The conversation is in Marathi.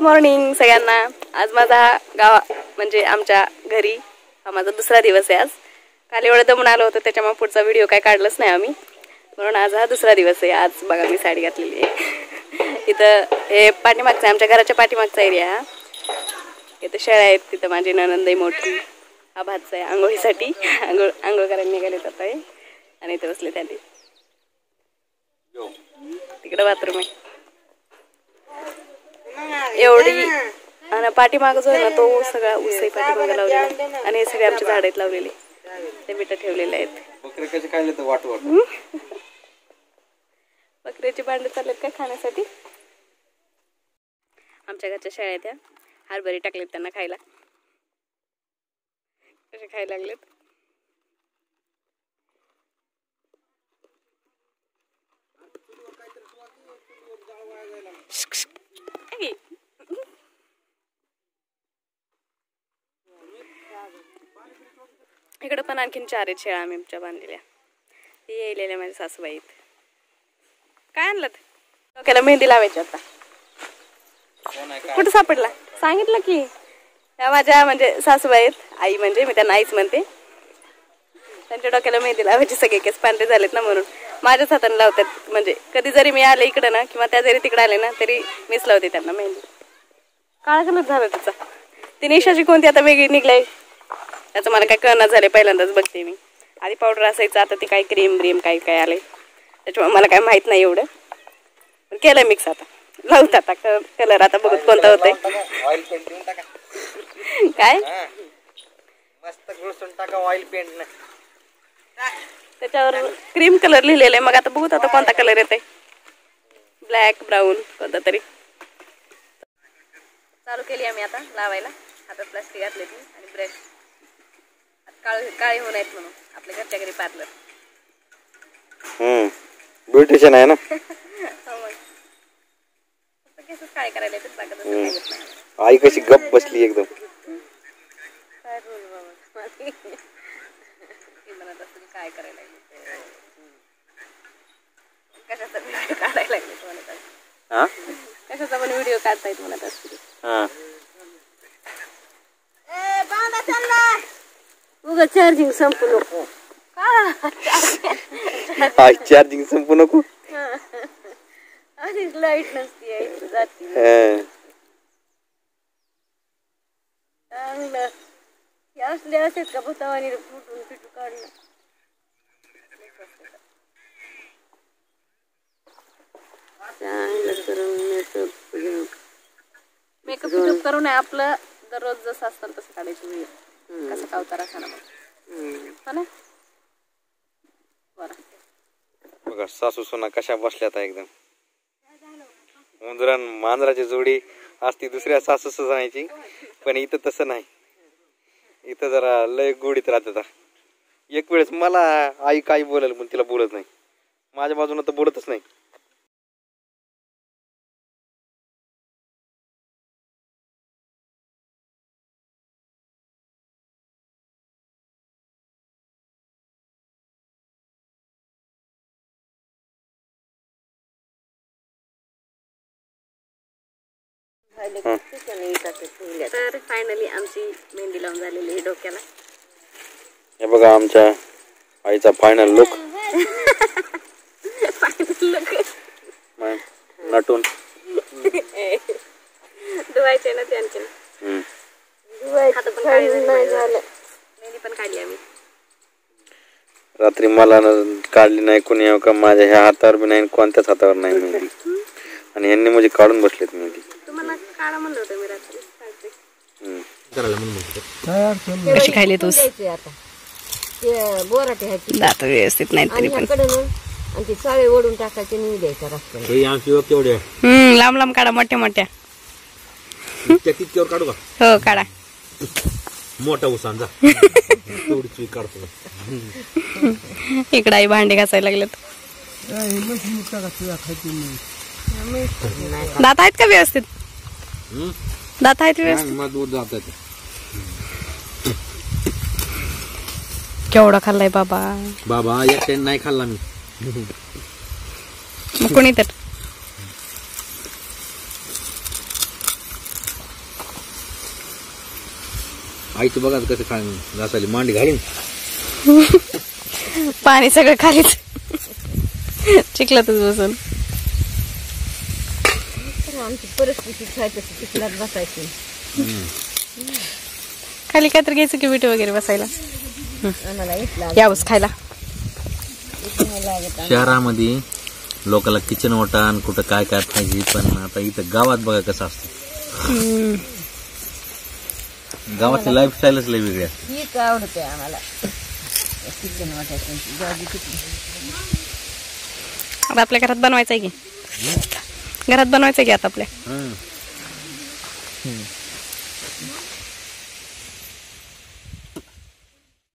मॉर्निंग सगळ्यांना. आज माझा गावा म्हणजे आमच्या घरी हा माझा दुसरा दिवस आहे. आज काल एवढं दमून आलो होतो त्याच्यामुळे पुढचा व्हिडिओ काय काढलाच नाही आम्ही, म्हणून आज हा दुसरा दिवस आहे. आज बघा मी साडी घातलेली आहे. इथं हे पाठीमागचा आमच्या घराच्या पाठीमागचा एरिया हा. इथं शेळ्या आहेत, तिथं माझी नणंद मोठी. हा भातचा आहे आंघोळीसाठी, आंघोळ करायला निघाले आता हे. आणि इथे बसले त्यांनी, तिकडे बाथरूम आहे एवढी. आणि पाठीमाग जो आहे ना तो सगळा ऊस आहे पाठीमागे लावलेला. आणि हे सगळे आमचे झाड आहेत लावलेले, ते बिट ठेवलेले आहेत. बकरे कसे खायले तर वाट बकऱ्याची भांडे चाललेत काय खाण्यासाठी. आमच्या घरच्या शेळ्या त्या हरभरी टाकलेत त्यांना खायला. कसे खायला लागलेत. इकडे पण आणखीन 4 आहेत शेळ्या आम्ही आमच्या बांधलेल्या. ते येलेल्या माझ्या सासूबाई आहेत. काय आणलं डोक्याला मेहंदी लावायची आता. कुठं सापडला सांगितलं की. त्या माझ्या म्हणजे सासूबाई आहेत, आई म्हणजे मी त्यांना आईच म्हणते. त्यांच्या डोक्याला मेहंदी लावायची. सगळे केस पांढरे झालेत ना म्हणून माझ्याच हाताने लावतात. म्हणजे कधी जरी मी आले इकडे ना किंवा त्या जरी तिकडे आले ना तरी मीच लावते त्यांना मेहंदी. काळा कलर झाला तिचा. ती निशाची कोणती आता वेगळी निघलाय त्याचं मला काय कळणार झाले. पहिल्यांदाच बघते मी. आधी पावडर असायचं, आता ते काही क्रीम ब्रीम काही काय आले त्याच्यामुळे मला काय माहित नाही एवढं. पण केलं मिक्स आता. लावत आता कलर आता बघत कोणता होतंय. ऑइल पेंट देऊन टाका. काय मस्त घुसून टाका ऑइल पेंट ना. त्याच्यावर क्रीम कलर लिहिलेला आहे. मग आता बघूत आता कोणता कलर येते. ब्लॅक ब्राऊन कोणता तरी. चालू केली आम्ही आता लावायला. हातात प्लास्टिक घातले ती आणि ब्रश. काळे होऊन आहेत म्हणून आपल्या घरच्या घरी पार्लर. ब्युटिशियन आहे ना. काय करायला आई कशी गप बसली एकदम. काय रोल बाबा म्हणत असतील काय करायला कशाचा व्हिडिओ काढायला लागले म्हणत असतील. कशाचा पण व्हिडिओ काढतायत म्हणत असतील. उगा चार्जिंग संपू नको. चार्जिंग संपू नको. आधीच लाईट नसती जाती. चांगलं असले असेच का भूतावानी फुटून पिटू काढणं. चांगलं करून मेकअप करून आपलं दररोज जसं असतं तसं काढायची वेळ. कसं का अवतार असा ना मग ना. बरं बघा सासू सोना कशा बसल्यात एकदम. उंदरान मांजराची जोडी असती दुसऱ्या सासू सुनायची, पण इथं तसं नाही. इथं जरा लय गोडीत राहतात. एक वेळेस मला आई काही बोलेल पण तिला बोलत नाही. माझ्या बाजूने तर बोलतच नाही. तर फायनली आमची मेहंदी लावून झालेली आहे डोक्याला. हे बघा आमच्या आईचा फायनल लुक. नटून धुवायचे ना ते आणखीन. हात पण नाही झालं. मेहंदी पण काढली आम्ही रात्री. मला काढली नाही कोणी का माझ्या ह्या हातावर बी नाही कोणत्याच हातावर नाही मेहंदी. आणि यांनी म्हणजे काढून बसलेत मेहंदी. तुम्हाला काढा म्हणलं होतं मी रात्री. कशी खायली तूच दात व्यवस्थित नाही तरी पण चाळे ओढून टाकायचे नाही द्यायचा रस्त्याने. लांब लांब काढा मोठ्या मोठ्या. काढू का? हो काढा. मोठा उसांचा काढतो. इकडे आई भांडे घासायला लागलेत. दात आहेत का व्यवस्थित? दात आहेत व्यवस्थित? केवढा खाल्लाय बाबा. बाबा एकट्याने नाही खाल्ला मी. कोणी तर आईचं बघा कसं खा घासाली मांडी घालून पाणी सगळं खालीच चिखलातच बसून. आमची परिस्थिती खायचं चिखलात बसायची. खाली काहीतरी घ्यायचं की विटे वगैरे बसायला. आम्हाला इथला यावंच खायला. शहरामध्ये लोकांना किचन वाटण कुठं काय काय पाहिजे, पण आता इथं गावात बघा कसं असतं. गावाची लाईफस्टाईलच लय वेगळी असते. हीच आवडते आम्हाला चिकन वाटायचं. आता आपल्या घरात बनवायचं आहे की, घरात बनवायचं की आता आपल्या.